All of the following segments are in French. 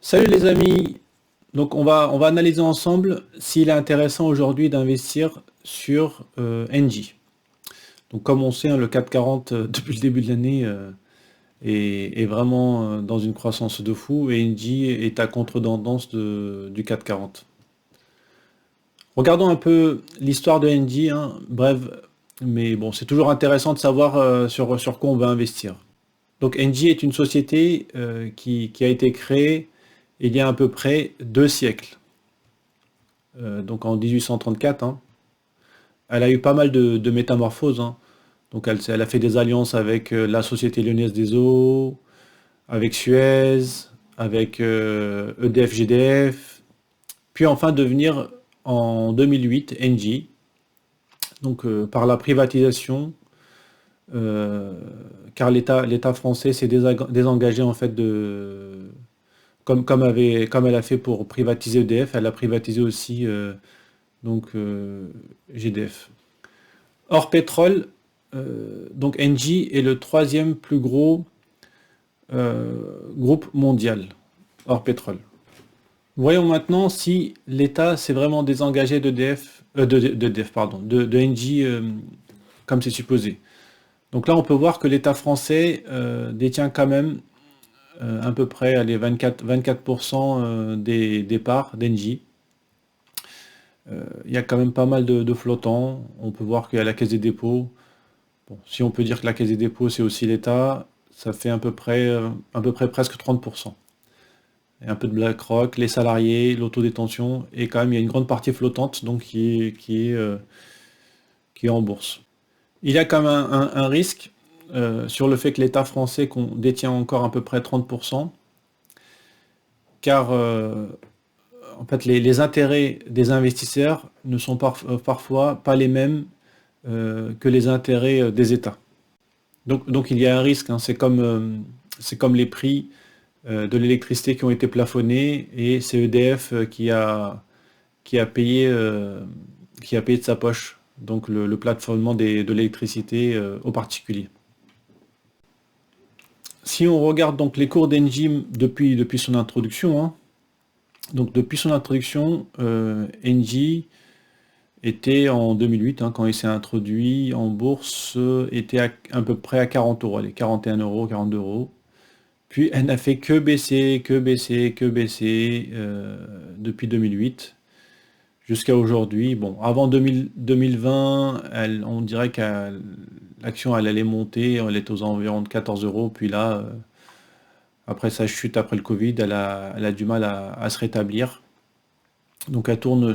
Salut les amis, donc on va analyser ensemble s'il est intéressant aujourd'hui d'investir sur Engie. Donc comme on sait, hein, le CAC 40 depuis le début de l'année est vraiment dans une croissance de fou et Engie est à contre-tendance du CAC 40. Regardons un peu l'histoire de Engie, hein, bref, mais bon, c'est toujours intéressant de savoir sur quoi on va investir. Donc Engie est une société qui a été créée il y a à peu près 2 siècles. Donc en 1834, hein. Elle a eu pas mal de métamorphoses, hein. Donc elle a fait des alliances avec la Société Lyonnaise des Eaux, avec Suez, avec EDF-GDF, puis enfin devenir en 2008 Engie, donc par la privatisation, euh, car l'État français s'est désengagé en fait comme elle a fait pour privatiser EDF, elle a privatisé aussi donc GDF. Hors pétrole, donc Engie est le troisième plus gros groupe mondial, hors pétrole. Voyons maintenant si l'État s'est vraiment désengagé d'EDF, pardon, de Engie comme c'est supposé. Donc là, on peut voir que l'État français détient quand même à peu près les 24% des parts d'Engie. Il y a quand même pas mal de flottants. On peut voir qu'il y a la Caisse des dépôts. Bon, si on peut dire que la Caisse des dépôts, c'est aussi l'État, ça fait à peu près presque 30%. Et un peu de BlackRock, les salariés, l'autodétention, et quand même, il y a une grande partie flottante donc qui est en bourse. Il y a quand même un risque sur le fait que l'État français détient encore à peu près 30%, car en fait, les intérêts des investisseurs ne sont parfois pas les mêmes que les intérêts des États. Donc il y a un risque, hein. C'est comme les prix de l'électricité qui ont été plafonnés et c'est EDF qui a payé, euh, qui a payé de sa poche donc le plafonnement de l'électricité aux particuliers. Si on regarde donc les cours d'Engie depuis son introduction, hein, donc depuis son introduction, Engie était en 2008, hein, quand il s'est introduit en bourse, était à peu près à 40 euros, allez, 41 euros, 42 euros. Puis elle n'a fait que baisser, que baisser, que baisser depuis 2008 jusqu'à aujourd'hui. Bon, avant 2020, on dirait que l'action elle allait monter, elle est aux environs de 14 euros. Puis là, après sa chute après le Covid, elle a du mal à se rétablir. Donc elle tourne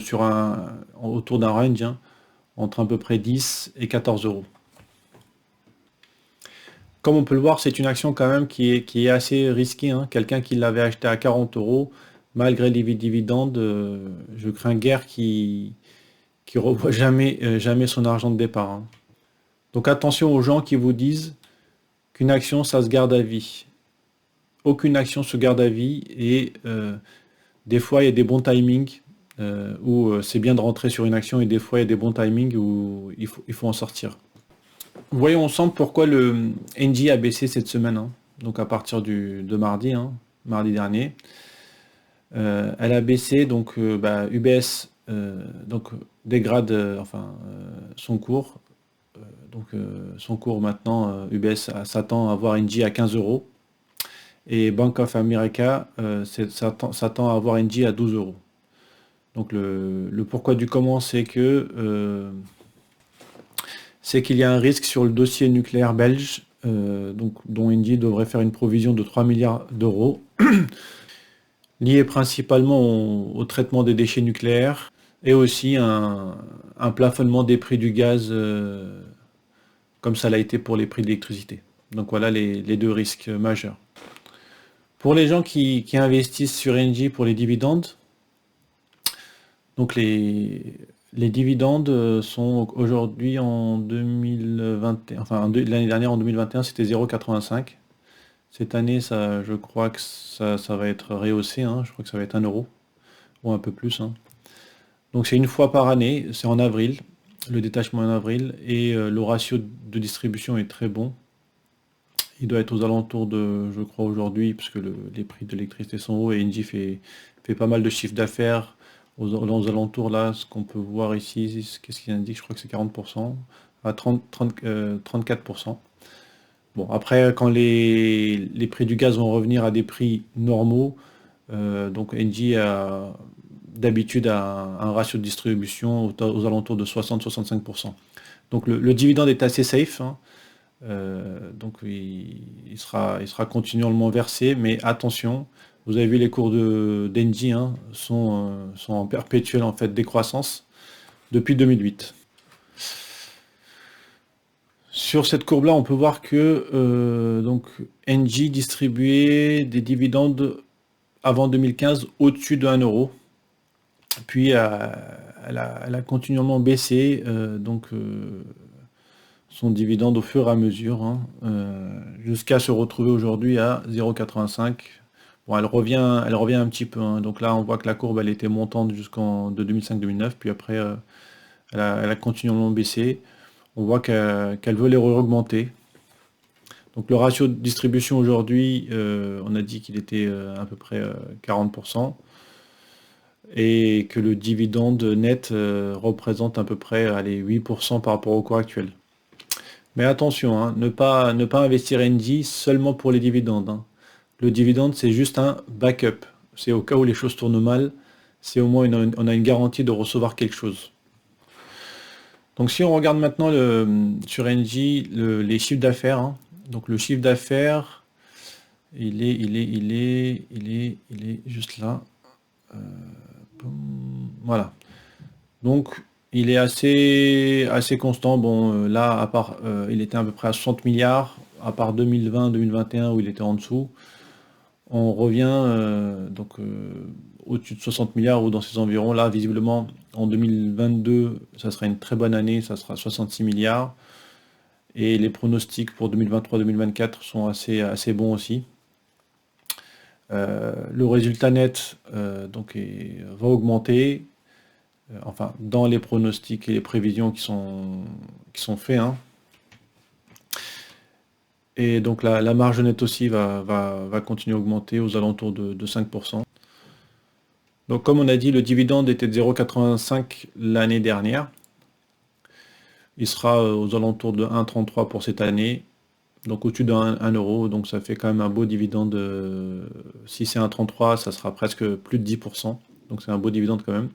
autour d'un range, hein, entre à peu près 10 et 14 euros. Comme on peut le voir, c'est une action quand même qui est assez risquée, hein. Quelqu'un qui l'avait acheté à 40 euros, malgré les dividendes, je crains guère qu'il revoie jamais son argent de départ, hein. Donc attention aux gens qui vous disent qu'une action, ça se garde à vie. Aucune action se garde à vie et des fois, il y a des bons timings où c'est bien de rentrer sur une action et des fois, il y a des bons timings où il faut en sortir. Voyons ensemble pourquoi le NJ a baissé cette semaine, hein. Donc à partir de mardi, hein, mardi dernier. Elle a baissé, donc UBS donc, dégrade son cours. Son cours maintenant, UBS s'attend à avoir NJ à 15 euros. Et Bank of America s'attend à avoir NJ à 12 euros. Donc le pourquoi du comment, c'est qu'il y a un risque sur le dossier nucléaire belge, donc, dont Engie devrait faire une provision de 3 milliards d'euros, liée principalement au traitement des déchets nucléaires, et aussi un plafonnement des prix du gaz, comme ça l'a été pour les prix de l'électricité. Donc voilà les deux risques majeurs. Pour les gens qui investissent sur Engie pour les dividendes, donc les dividendes sont aujourd'hui en 2021, enfin l'année dernière en 2021 c'était 0,85. Cette année, ça, je crois que ça va être rehaussé, hein. Je crois que ça va être 1 euro ou un peu plus, hein. Donc c'est une fois par année, c'est en avril, le détachement est en avril et le ratio de distribution est très bon. Il doit être aux alentours de, je crois aujourd'hui, parce que les prix de l'électricité sont hauts et Engie fait pas mal de chiffre d'affaires aux alentours là, ce qu'on peut voir ici, qu'est-ce qu'il indique? Je crois que c'est 40%, à 34%. Bon, après, quand les prix du gaz vont revenir à des prix normaux, donc Engie a d'habitude un ratio de distribution aux alentours de 60-65%. Donc le dividende est assez safe, hein. Donc il sera continuellement versé, mais attention, vous avez vu les cours d'Engie, hein, sont en perpétuelle en fait décroissance depuis 2008. Sur cette courbe-là, on peut voir que donc Engie distribuait des dividendes avant 2015 au-dessus de 1 euro. Puis elle a continuellement baissé son dividende au fur et à mesure, hein, jusqu'à se retrouver aujourd'hui à 0,85. Bon, elle revient un petit peu, hein. Donc là, on voit que la courbe, elle était montante jusqu'en de 2005-2009, puis après, elle a continuellement baissé. On voit qu'elle veut les augmenter. Donc le ratio de distribution aujourd'hui, on a dit qu'il était à peu près 40%, et que le dividende net représente à peu près allez, 8% par rapport au cours actuel. Mais attention, hein, ne pas investir NG seulement pour les dividendes, hein. Le dividende, c'est juste un backup. C'est au cas où les choses tournent mal, c'est au moins on a une garantie de recevoir quelque chose. Donc si on regarde maintenant sur NG les chiffres d'affaires, hein, donc le chiffre d'affaires, il est juste là. Voilà. Donc il est assez constant. Bon, là, à part, il était à peu près à 60 milliards, à part 2020-2021 où il était en dessous. On revient au-dessus de 60 milliards ou dans ces environs. Là, visiblement, en 2022, ça sera une très bonne année, ça sera 66 milliards. Et les pronostics pour 2023-2024 sont assez bons aussi. Le résultat net va augmenter, enfin dans les pronostics et les prévisions qui sont faits, hein. Et donc la marge nette aussi va continuer à augmenter aux alentours de 5%. Donc comme on a dit, le dividende était de 0,85 l'année dernière. Il sera aux alentours de 1,33 pour cette année, donc au-dessus de 1 euro, donc ça fait quand même un beau dividende. Si c'est 1,33, ça sera presque plus de 10%, donc c'est un beau dividende quand même.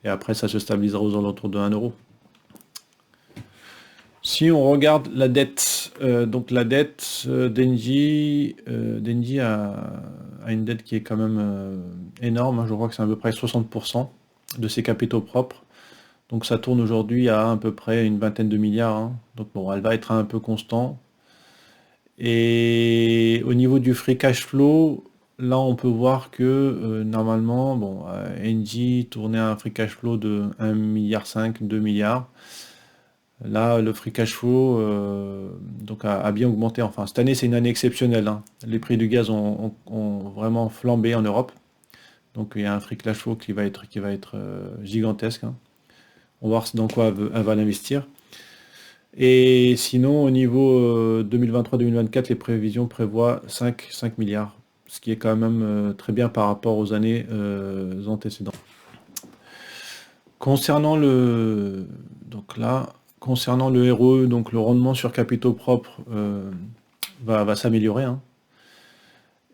Et après, ça se stabilisera aux alentours de 1 euro. Si on regarde la dette, donc la dette d'Engie a une dette qui est quand même énorme, hein. Je crois que c'est à peu près 60% de ses capitaux propres. Donc ça tourne aujourd'hui à peu près une vingtaine de milliards, hein. Donc bon, elle va être un peu constant. Et au niveau du free cash flow, là on peut voir que normalement, bon, Engie tournait à un free cash flow de 1,5 milliard, 2 milliards. Là, le free cash flow a bien augmenté. Enfin, cette année, c'est une année exceptionnelle, hein. Les prix du gaz ont vraiment flambé en Europe. Donc, il y a un free cash flow qui va être gigantesque, hein. On va voir dans quoi elle va l'investir. Et sinon, au niveau 2023-2024, les prévisions prévoient 5 milliards, ce qui est quand même très bien par rapport aux années antécédentes. Concernant concernant le ROE, donc le rendement sur capitaux propres va s'améliorer, hein.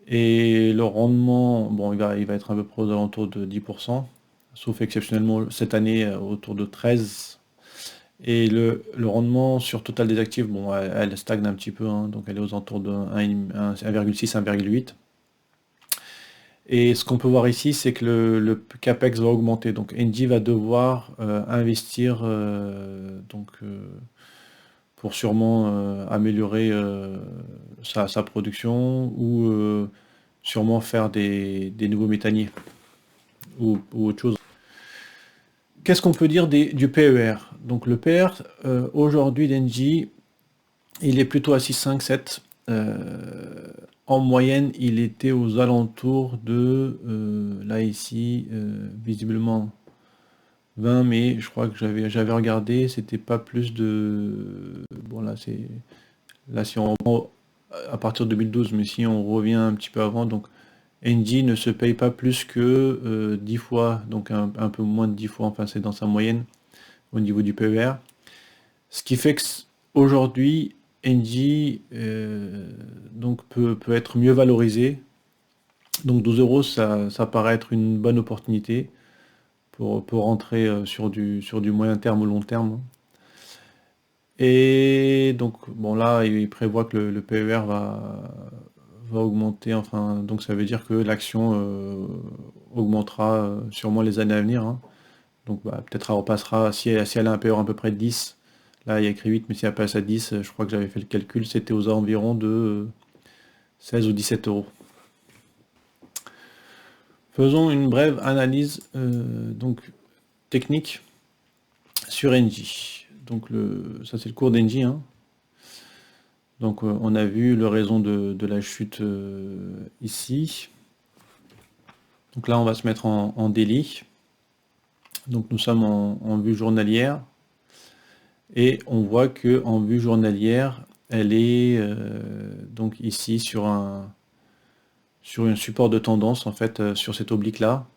Et le rendement, bon, il va être à peu près aux alentours de 10%, sauf exceptionnellement cette année autour de 13%. Et le rendement sur total des actifs, bon, elle stagne un petit peu, hein, donc elle est aux alentours de 1,6, 1,8. Et ce qu'on peut voir ici, c'est que le CAPEX va augmenter. Donc Engie va devoir investir pour sûrement améliorer sa production ou sûrement faire des nouveaux méthaniers ou autre chose. Qu'est-ce qu'on peut dire du PER? Donc le PER, aujourd'hui d'Engie, il est plutôt à 6,5, 7. En moyenne, il était aux alentours de, là ici, visiblement 20, mais je crois que j'avais regardé, c'était pas plus de... Bon là, si on reprend à partir de 2012, mais si on revient un petit peu avant, donc Engie ne se paye pas plus que 10 fois, donc un peu moins de 10 fois, enfin c'est dans sa moyenne au niveau du PER. Ce qui fait que aujourd'hui, Engie donc peut être mieux valorisé. Donc 12 euros, ça paraît être une bonne opportunité pour rentrer sur du moyen terme ou long terme. Et donc, bon là, il prévoit que le PER va augmenter, enfin, donc ça veut dire que l'action augmentera sûrement les années à venir, hein. Donc bah, peut-être elle repassera, si elle a un PER à peu près de 10, là il y a écrit 8, mais si elle passe à 10, je crois que j'avais fait le calcul, c'était aux environs de 16 ou 17 euros. Faisons une brève analyse donc technique sur Engie. Donc ça c'est le cours d'Engie, hein. Donc on a vu le raison de la chute ici. Donc là on va se mettre en daily. Donc nous sommes en vue journalière. Et on voit que en vue journalière, elle est donc ici sur un support de tendance en fait sur cet oblique là.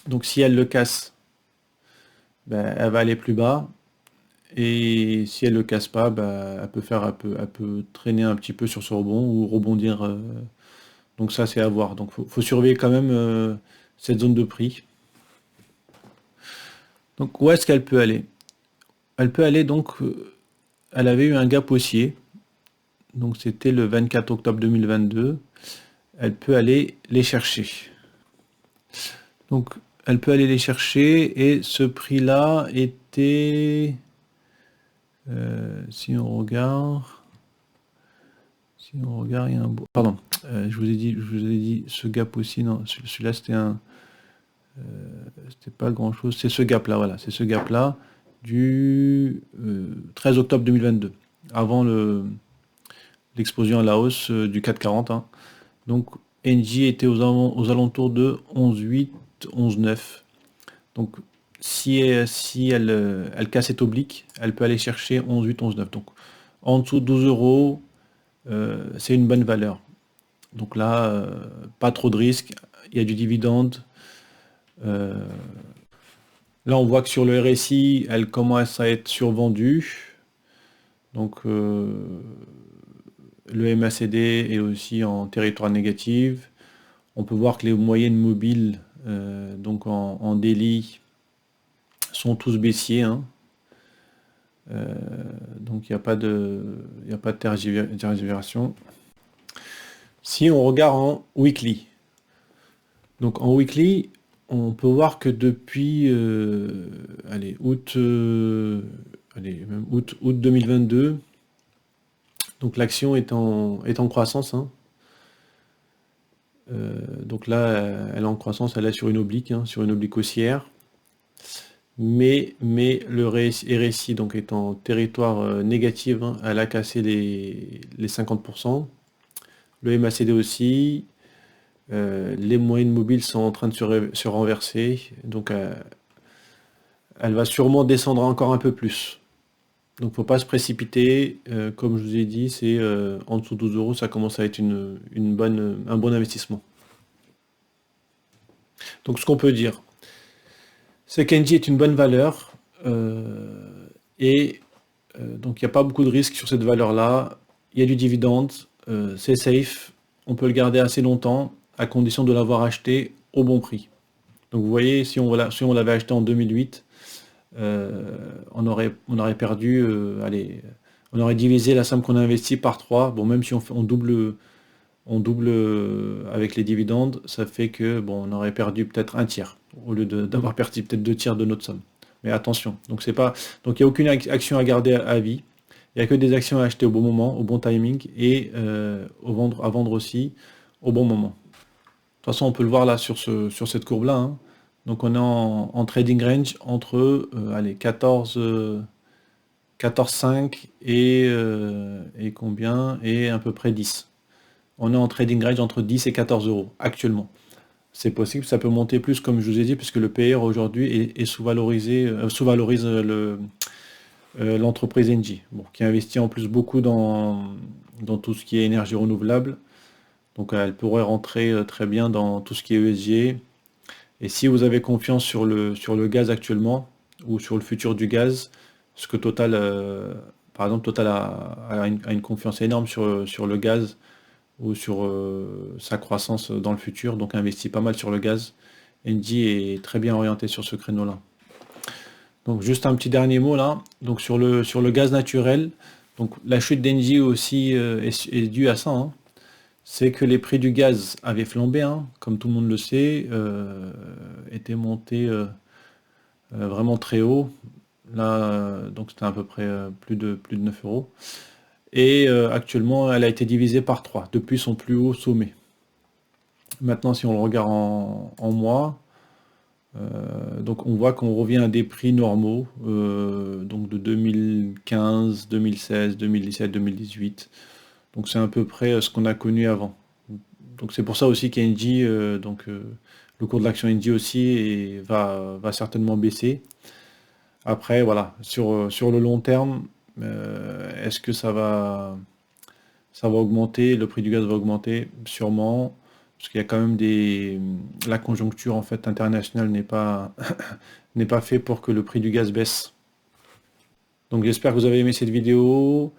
Donc si elle le casse, ben, elle va aller plus bas. Et si elle le casse pas, bah, elle peut traîner un petit peu sur ce rebond ou rebondir. Donc ça, c'est à voir. Donc faut surveiller quand même cette zone de prix. Donc où est-ce qu'elle peut aller? Elle peut aller donc, elle avait eu un gap haussier. Donc c'était le 24 octobre 2022. Elle peut aller les chercher. Donc elle peut aller les chercher et ce prix-là était, si on regarde. Si on regarde, il y a un beau... Pardon, je vous ai dit ce gap aussi, non, celui-là c'était pas grand-chose, c'est ce gap-là, voilà, c'est ce gap-là du 13 octobre 2022, avant l'explosion à la hausse du 440, hein. Donc Engie était aux alentours de 11,8, 11,9. Donc si elle casse cet oblique, elle peut aller chercher 11,8, 11,9. Donc en dessous de 12 euros, c'est une bonne valeur. Donc là, pas trop de risques, il y a du dividende. Euh, Là, on voit que sur le RSI, elle commence à être survendue. Donc le MACD est aussi en territoire négatif. On peut voir que les moyennes mobiles, donc en daily, sont tous baissiers, hein. Donc il n'y a pas de tergiversation. Si on regarde en weekly, donc en weekly, on peut voir que depuis allez, août 2022, donc l'action est en croissance, hein. Donc là, elle est en croissance, elle est sur une oblique, hein, sur une oblique haussière. Mais le RSI donc est en territoire négatif, hein, elle a cassé les 50%. Le MACD aussi. Les moyennes mobiles sont en train de se renverser, donc elle va sûrement descendre encore un peu plus. Donc faut pas se précipiter. Comme je vous ai dit, c'est en dessous de 12 euros, ça commence à être un bon investissement. Donc ce qu'on peut dire, c'est qu'Engie est une bonne valeur et donc il n'y a pas beaucoup de risques sur cette valeur-là. Il y a du dividende, c'est safe, on peut le garder assez longtemps à condition de l'avoir acheté au bon prix. Donc vous voyez, si on l'avait acheté en 2008, on aurait perdu, allez, on aurait divisé la somme qu'on a investie par 3. Bon, même si on double avec les dividendes, ça fait que bon, on aurait perdu peut-être un tiers, au lieu d'avoir perdu peut-être 2 tiers de notre somme. Mais attention, donc il n'y a aucune action à garder à vie. Il n'y a que des actions à acheter au bon moment, au bon timing, et à vendre aussi au bon moment. De toute façon, on peut le voir là sur cette courbe-là, hein. Donc on est en trading range entre allez, 14,5 et combien? Et à peu près 10. On est en trading range entre 10 et 14 euros actuellement. C'est possible, ça peut monter plus comme je vous ai dit, puisque le PR aujourd'hui est sous-valorisé, sous-valorise l'entreprise Engie, bon, qui investit en plus beaucoup dans tout ce qui est énergie renouvelable. Donc elle pourrait rentrer très bien dans tout ce qui est ESG. Et si vous avez confiance sur le gaz actuellement, ou sur le futur du gaz, ce que Total, par exemple, Total a une confiance énorme sur le gaz, ou sur sa croissance dans le futur, donc investit pas mal sur le gaz. Engie est très bien orienté sur ce créneau-là. Donc juste un petit dernier mot là, donc sur le gaz naturel, donc la chute d'Engie aussi est due à ça, hein. C'est que les prix du gaz avaient flambé, hein, comme tout le monde le sait, étaient montés vraiment très haut. Là, donc c'était à peu près plus de 9 euros. Et actuellement, elle a été divisée par 3 depuis son plus haut sommet. Maintenant, si on le regarde en mois, donc on voit qu'on revient à des prix normaux, donc de 2015, 2016, 2017, 2018. Donc c'est à peu près ce qu'on a connu avant. Donc c'est pour ça aussi qu'Engie, le cours de l'action Engie aussi va certainement baisser. Après, voilà, sur le long terme, est-ce que ça va augmenter, le prix du gaz va augmenter? Sûrement, parce qu'il y a quand même la conjoncture en fait internationale n'est pas fait pour que le prix du gaz baisse. Donc j'espère que vous avez aimé cette vidéo.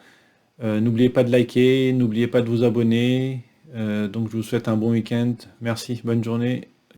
N'oubliez pas de liker, n'oubliez pas de vous abonner. Donc je vous souhaite un bon week-end. Merci, bonne journée.